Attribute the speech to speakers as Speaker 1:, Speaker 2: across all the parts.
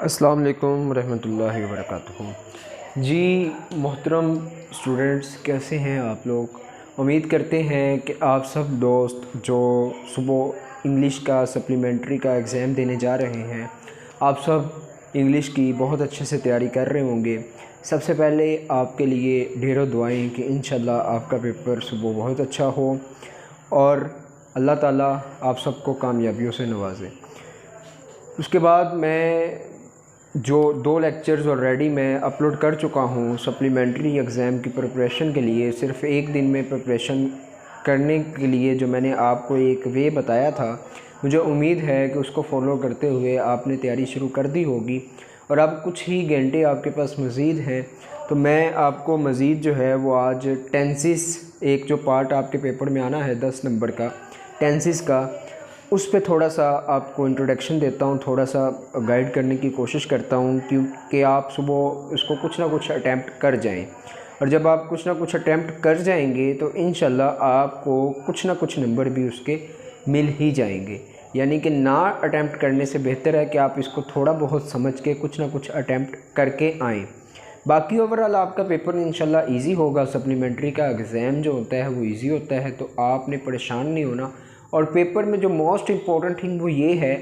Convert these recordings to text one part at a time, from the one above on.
Speaker 1: अस्सलाम वालेकुम रहमतुल्लाहि व बरकातुहू। जी मोहतरम स्टूडेंट्स, कैसे हैं आप लोग? उम्मीद करते हैं कि आप सब दोस्त जो सुबह इंग्लिश का सप्लीमेंट्री का एग्ज़ाम देने जा रहे हैं, आप सब इंग्लिश की बहुत अच्छे से तैयारी कर रहे होंगे। सबसे पहले आपके लिए ढेरों दुआएं कि इंशाल्लाह आपका पेपर सुबह बहुत अच्छा हो और अल्लाह ताला आप सबको कामयाबियों से नवाजे। उसके बाद मैं जो 2 लेक्चर्स ऑलरेडी मैं अपलोड कर चुका हूँ सप्लीमेंट्री एग्ज़ाम की प्रिपरेशन के लिए, सिर्फ़ एक दिन में प्रिपरेशन करने के लिए जो मैंने आपको एक वे बताया था, मुझे उम्मीद है कि उसको फॉलो करते हुए आपने तैयारी शुरू कर दी होगी। और अब कुछ ही घंटे आपके पास मज़ीद हैं, तो मैं आपको मज़ीद जो है वो आज टेंसेस, एक जो पार्ट आपके पेपर में आना है 10 नंबर का टेंसेस का, उस पे थोड़ा सा आपको इंट्रोडक्शन देता हूँ, थोड़ा सा गाइड करने की कोशिश करता हूँ क्योंकि आप सुबह इसको कुछ ना कुछ अटैम्प्ट कर जाएं। और जब आप कुछ ना कुछ अटैम्प्ट कर जाएंगे तो इंशाल्लाह आपको कुछ ना कुछ नंबर भी उसके मिल ही जाएंगे। यानी कि ना अटैम्प्ट करने से बेहतर है कि आप इसको थोड़ा बहुत समझ के कुछ ना कुछ अटैम्प्ट करके आएँ। बाकी ओवरऑल आपका पेपर इंशाल्लाह ईज़ी होगा। सप्लीमेंट्री का एग्ज़ाम जो होता है वो ईज़ी होता है, तो आपने परेशान नहीं होना। और पेपर में जो मोस्ट इम्पॉर्टेंट थिंग वो ये है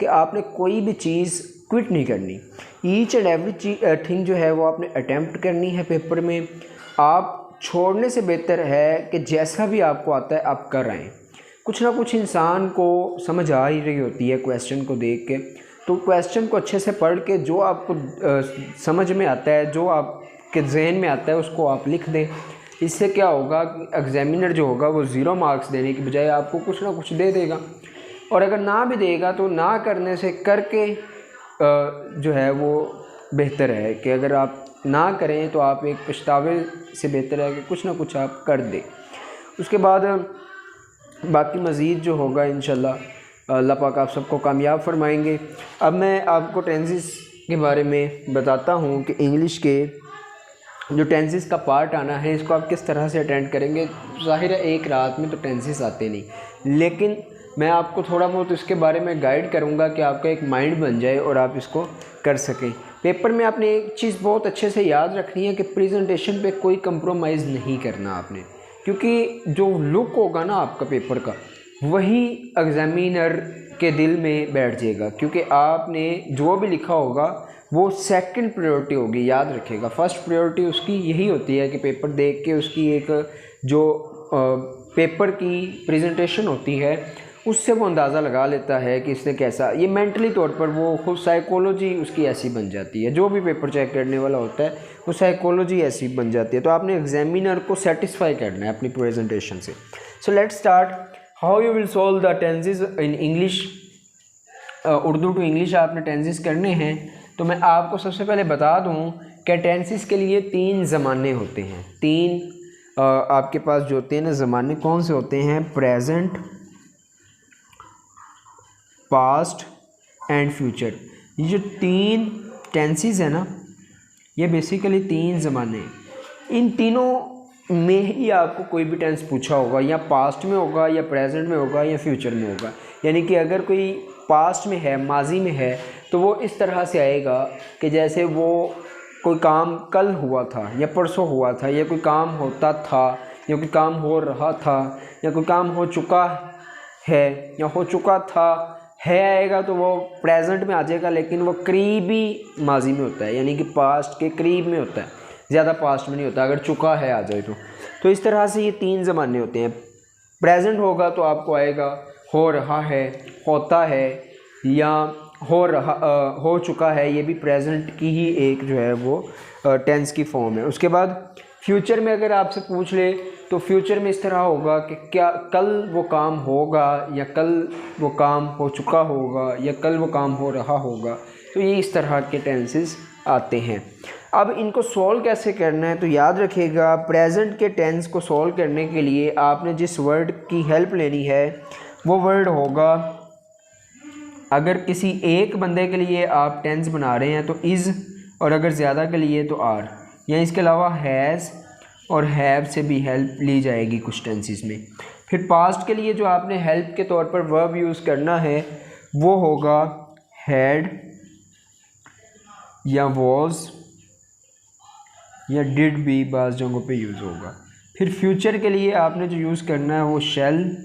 Speaker 1: कि आपने कोई भी चीज़ क्विट नहीं करनी। ईच एंड एवरी थिंग जो है वो आपने अटैम्प्ट करनी है पेपर में। आप छोड़ने से बेहतर है कि जैसा भी आपको आता है आप कर आएँ। कुछ ना कुछ इंसान को समझ आ ही रही होती है क्वेश्चन को देख के, तो क्वेश्चन को अच्छे से पढ़ के जो आपको समझ में आता है, जो आपके जहन में आता है, उसको आप लिख दें। इससे क्या होगा कि एग्ज़ामिनर जो होगा वो 0 मार्क्स देने की बजाय आपको कुछ ना कुछ दे देगा। और अगर ना भी देगा तो ना करने से करके जो है वो बेहतर है कि अगर आप ना करें तो आप एक पछतावे से बेहतर है कि कुछ ना कुछ आप कर दें। उसके बाद बाकी मज़ीद जो होगा इंशाल्लाह अल्लाह पाक आप सबको कामयाब फरमाएंगे। अब मैं आपको टेंसेस के बारे में बताता हूँ कि इंग्लिश के जो टेंसेस का पार्ट आना है इसको आप किस तरह से अटेंड करेंगे। ज़ाहिर है एक रात में तो टेंसेस आते नहीं, लेकिन मैं आपको थोड़ा बहुत इसके बारे में गाइड करूँगा कि आपका एक माइंड बन जाए और आप इसको कर सकें। पेपर में आपने एक चीज़ बहुत अच्छे से याद रखनी है कि प्रेजेंटेशन पे कोई कंप्रोमाइज़ नहीं करना आपने, क्योंकि जो लुक होगा ना आपका पेपर का वही एग्ज़ामिनर के दिल में बैठ जाएगा। क्योंकि आपने जो भी लिखा होगा वो सेकंड प्रायोरिटी होगी, याद रखिएगा। फर्स्ट प्रायोरिटी उसकी यही होती है कि पेपर देख के उसकी एक जो पेपर की प्रेजेंटेशन होती है उससे वो अंदाज़ा लगा लेता है कि इसने कैसा, ये मेंटली तौर पर वो खुद साइकोलॉजी उसकी ऐसी बन जाती है। जो भी पेपर चेक करने वाला होता है वो साइकोलॉजी ऐसी बन जाती है। तो आपने एग्जामिनर को सेटिस्फाई करना है अपनी प्रेजेंटेशन से। So let's start how you will solve the tenses in English. Urdu to English आपने टेंसेस करने हैं। तो मैं आपको सबसे पहले बता दूं कि टेंसेस के लिए 3 ज़माने होते हैं। 3 आपके पास जो होते हैं ना ज़माने, कौन से होते हैं? Present, past and future. ये जो 3 टेंसेस है ना, ये बेसिकली 3 ज़माने। इन तीनों में ही आपको कोई भी टेंस पूछा होगा, या पास्ट में होगा, या प्रेजेंट में होगा, या फ्यूचर में होगा। यानी कि अगर कोई पास्ट में है, माजी में है, तो वो इस तरह से आएगा कि जैसे वो कोई काम कल हुआ था या परसों हुआ था, या कोई काम होता था, या कोई काम हो रहा था, या कोई काम हो चुका है या हो चुका था है आएगा, तो वो प्रेजेंट में आ जाएगा। लेकिन वो करीबी माजी में होता है, यानी कि पास्ट के करीब में होता है, ज़्यादा पास्ट में नहीं होता। अगर चुका है आ जाए तो इस तरह से ये 3 ज़माने होते हैं। प्रेजेंट होगा तो आपको आएगा हो रहा है, होता है, या हो चुका है। ये भी प्रेजेंट की ही एक जो है वो टेंस की फॉर्म है। उसके बाद फ्यूचर में अगर आपसे पूछ ले तो फ्यूचर में इस तरह होगा कि क्या कल वो काम होगा, या कल वो काम हो चुका होगा, या कल वो काम हो रहा होगा। तो ये इस तरह के टेंसेस आते हैं। अब इनको सॉल्व कैसे करना है, तो याद रखिएगा प्रेजेंट के टेंस को सॉल्व करने के लिए आपने जिस वर्ड की हेल्प लेनी है वो वर्ड होगा, अगर किसी एक बंदे के लिए आप टेंस बना रहे हैं तो इज़, और अगर ज़्यादा के लिए तो आर, या इसके अलावा हैज़ और हैव से भी हेल्प ली जाएगी कुछ टेंसेस में। फिर पास्ट के लिए जो आपने हेल्प के तौर पर वर्ब यूज़ करना है वो होगा हैड, या वॉज या डिड भी बाज़ जगहों पे यूज़ होगा। फिर फ्यूचर के लिए आपने जो यूज़ करना है वो शैल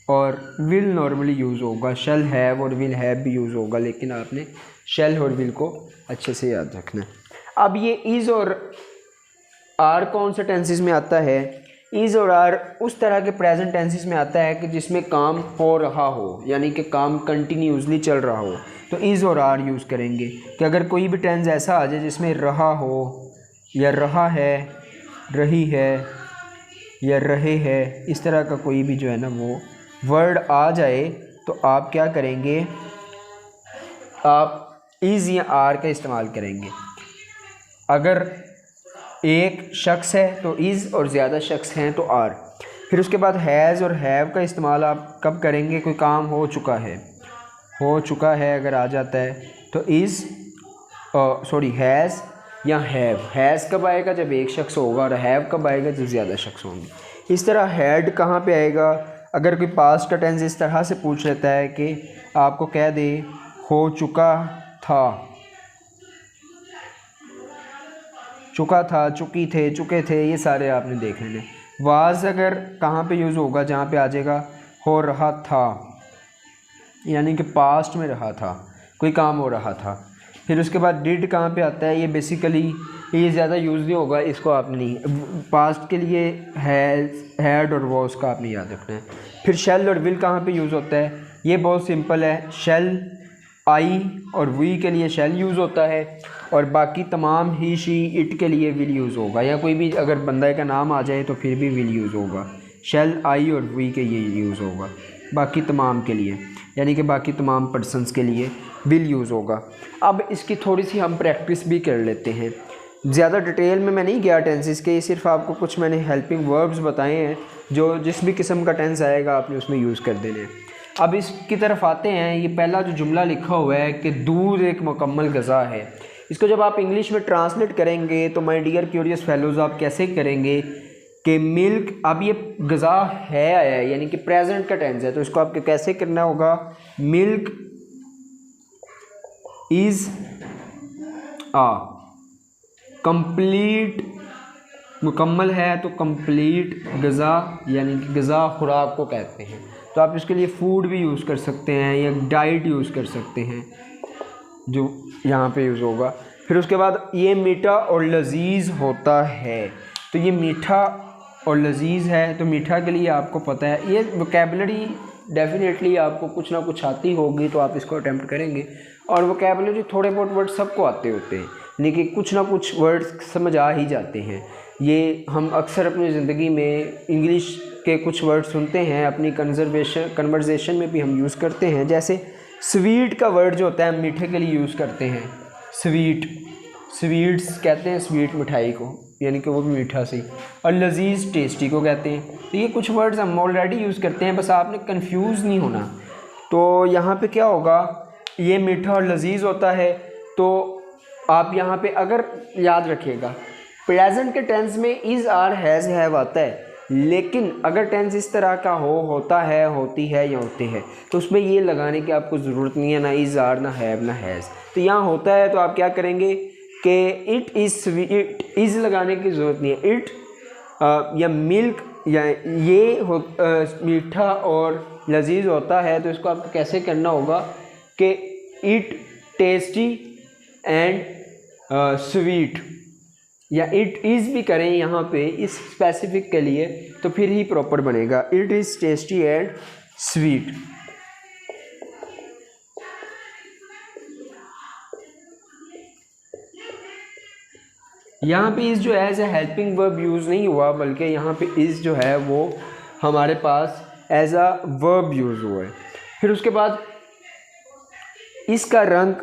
Speaker 1: और विल नॉर्मली यूज़ होगा। शैल हैव और विल हैव भी यूज़ होगा, लेकिन आपने शैल और विल को अच्छे से याद रखना है। अब ये इज़ और आर कौन से टेंसेस में आता है? इज़ और आर उस तरह के प्रेजेंट टेंसेस में आता है कि जिसमें काम हो रहा हो, यानी कि काम कंटिन्यूसली चल रहा हो, तो इज़ और आर यूज़ करेंगे। कि अगर कोई भी टेंस ऐसा आ जाए जिसमें रहा हो या रहा है, रही है या रहे है, इस तरह का कोई भी जो है ना वो वर्ड आ जाए, तो आप क्या करेंगे? आप इज़ या आर का इस्तेमाल करेंगे। अगर एक शख्स है तो इज़ और ज़्यादा शख्स हैं तो आर। फिर उसके बाद हैज़ और हैव का इस्तेमाल आप कब करेंगे? कोई काम हो चुका है अगर आ जाता है तो इज़ हैज़ या हैव। हैज़ कब आएगा? जब एक शख्स होगा, और हैव कब आएगा? जब ज़्यादा शख्स होंगे। इस तरह हैड कहाँ पे आएगा? अगर कोई पास्ट का टेंस इस तरह से पूछ लेता है कि आपको कह दे हो चुका था, चुकी थे, चुके थे, ये सारे आपने देख लेने। वाज अगर कहाँ पे यूज़ होगा? जहाँ पे आ जाएगा हो रहा था, यानी कि पास्ट में रहा था, कोई काम हो रहा था। फिर उसके बाद डिड कहाँ पे आता है? ये बेसिकली ये ज़्यादा यूज़ नहीं होगा, इसको आपने नहीं। पास्ट के लिए हैज़, हैड और वॉज का आपने याद रखना है। फिर शेल और विल कहाँ पे यूज़ होता है? ये बहुत सिंपल है। शेल आई और वी के लिए शेल यूज़ होता है, और बाकी तमाम ही, शी, इट के लिए विल यूज़ होगा। या कोई भी अगर बंदा का नाम आ जाए तो फिर भी विल यूज़ होगा। शेल आई और वी के ये यूज़ होगा। बाकी तमाम के लिए, यानी कि बाकी तमाम पर्सन्स के लिए विल यूज़ होगा। अब इसकी थोड़ी सी हम प्रैक्टिस भी कर लेते हैं। ज़्यादा डिटेल में मैं नहीं गया टेंसेस के, सिर्फ आपको कुछ मैंने हेल्पिंग वर्ब्स बताए हैं जो जिस भी किस्म का टेंस आएगा आपने उसमें यूज़ कर देने हैं। अब इसकी तरफ आते हैं। ये पहला जो जुमला लिखा हुआ है कि दूध एक मुकम्मल ग़िज़ा है, इसको जब आप इंग्लिश में ट्रांसलेट करेंगे तो माय डियर क्यूरियस फेलोज़ आप कैसे करेंगे कि मिल्क, अब ये ग़िज़ा है आया है यानी कि प्रेजेंट का टेंस है, तो इसको आपको कैसे करना होगा? मिल्क इज़ आ कंप्लीट, मुकम्मल है तो कंप्लीट ग़िज़ा, यानी कि ग़िज़ा खुराक को कहते हैं। तो आप इसके लिए फूड भी यूज़ कर सकते हैं या डाइट यूज़ कर सकते हैं, जो यहाँ पे यूज़ होगा। फिर उसके बाद ये मीठा और लजीज़ होता है, तो ये मीठा और लजीज़ है, तो मीठा के लिए आपको पता है। ये वोकैबुलरी डेफिनेटली आपको कुछ ना कुछ आती होगी, तो आप इसको अटैम्प्ट करेंगे। और वोकैबुलरी थोड़े बहुत वर्ड सबको आते होते हैं, लेकिन कुछ ना कुछ वर्ड्स समझ आ ही जाते हैं। ये हम अक्सर अपनी ज़िंदगी में इंग्लिश के कुछ वर्ड सुनते हैं, अपनी कन्वर्सेशन में भी हम यूज़ करते हैं। जैसे स्वीट का वर्ड जो होता है मीठे के लिए यूज़ करते हैं, स्वीट्स कहते हैं स्वीट मिठाई को, यानी कि वो भी मीठा सी। और लजीज़ टेस्टी को कहते हैं। तो ये कुछ वर्ड्स हम ऑलरेडी यूज़ करते हैं, बस आपने कंफ्यूज नहीं होना। तो यहाँ पे क्या होगा? ये मीठा और लजीज़ होता है, तो आप यहाँ पे अगर याद रखिएगा प्रेजेंट के टेंस में इज़, आर, हैज़, हैव आता है, लेकिन अगर टेंस इस तरह का होता है, होती है या होते हैं, तो उसमें ये लगाने की आपको ज़रूरत नहीं है, ना इज़, आर, ना हैव, ना हैज़। तो यहाँ होता है तो आप क्या करेंगे कि इट इज़ स्वीट, इज़ लगाने की ज़रूरत नहीं है। इट या मिल्क या ये मीठा और लजीज होता है, तो इसको आपको कैसे करना होगा कि इट टेस्टी एंड स्वीट, या इट इज़ भी करें यहाँ पे इस स्पेसिफिक के लिए, तो फिर ही प्रॉपर बनेगा। It is tasty and sweet. यहाँ पे इज़ जो है as a helping verb use नहीं हुआ, बल्कि यहाँ पे इज़ जो है वो हमारे पास एज अ वर्ब यूज़ हुआ है। फिर उसके बाद इसका रंग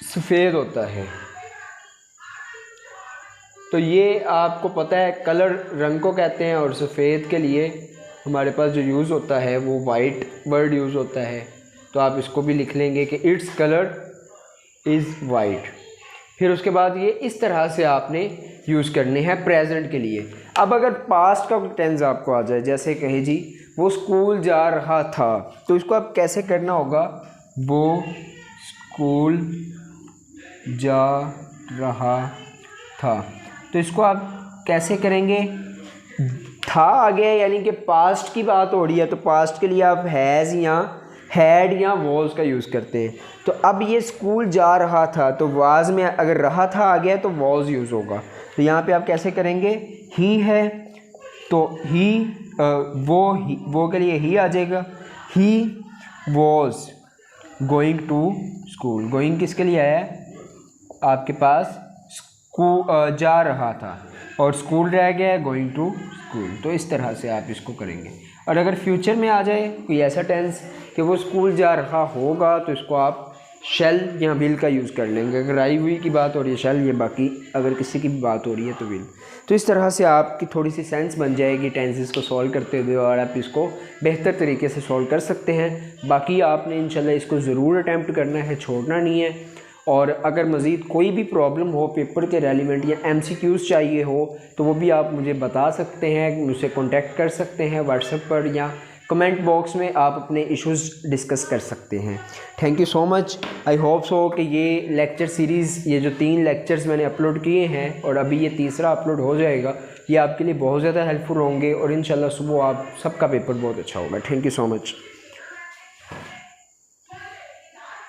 Speaker 1: सफ़ेद होता है, तो ये आपको पता है कलर रंग को कहते हैं, और सफ़ेद के लिए हमारे पास जो यूज़ होता है वो वाइट वर्ड यूज़ होता है। तो आप इसको भी लिख लेंगे कि इट्स कलर इज़ वाइट। फिर उसके बाद ये इस तरह से आपने यूज़ करने हैं प्रेजेंट के लिए। अब अगर पास्ट का टेंस आपको आ जाए, जैसे कहे जी वो स्कूल जा रहा था, तो इसको आप कैसे करना होगा? वो स्कूल जा रहा था। तो इसको आप कैसे करेंगे, था आ गया यानी कि पास्ट की बात हो रही है, तो पास्ट के लिए आप हैज़ या हैड या वॉज का यूज़ करते हैं। तो अब ये स्कूल जा रहा था, तो वाज में अगर रहा था आ गया तो वॉज यूज़ होगा। तो यहाँ पे आप कैसे करेंगे, ही है तो ही वो के लिए ही आ जाएगा। He was going to school, going किसके लिए आया है, आपके पास जा रहा था और स्कूल रह गया है, गोइंग टू स्कूल। तो इस तरह से आप इसको करेंगे। और अगर फ्यूचर में आ जाए कोई ऐसा टेंस कि वो स्कूल जा रहा होगा, तो इसको आप शैल या विल का यूज़ कर लेंगे। अगर आई हुई की बात हो रही है शैल, ये बाकी अगर किसी की भी बात हो रही है तो विल। तो इस तरह से आपकी थोड़ी सी सेंस बन जाएगी टेंसेस को सॉल्व करते हुए, और आप इसको बेहतर तरीके से सॉल्व कर सकते हैं। बाकी आपने इंशाल्लाह इसको ज़रूर अटैम्प्ट करना है, छोड़ना नहीं है। और अगर मज़ीद कोई भी प्रॉब्लम हो पेपर के रेलिवेंट या MCQs चाहिए हो, तो वो भी आप मुझे बता सकते हैं, मुझसे कांटेक्ट कर सकते हैं व्हाट्सएप पर, या कमेंट बॉक्स में आप अपने इश्यूज़ डिस्कस कर सकते हैं। Thank you so much. I hope so कि ये लेक्चर सीरीज़, ये जो 3 लेक्चर्स मैंने अपलोड किए हैं और अभी ये तीसरा अपलोड हो जाएगा, ये आपके लिए बहुत ज़्यादा हेल्पफुल होंगे और इंशाल्लाह सुबह आप सबका पेपर बहुत अच्छा होगा। Thank you so much.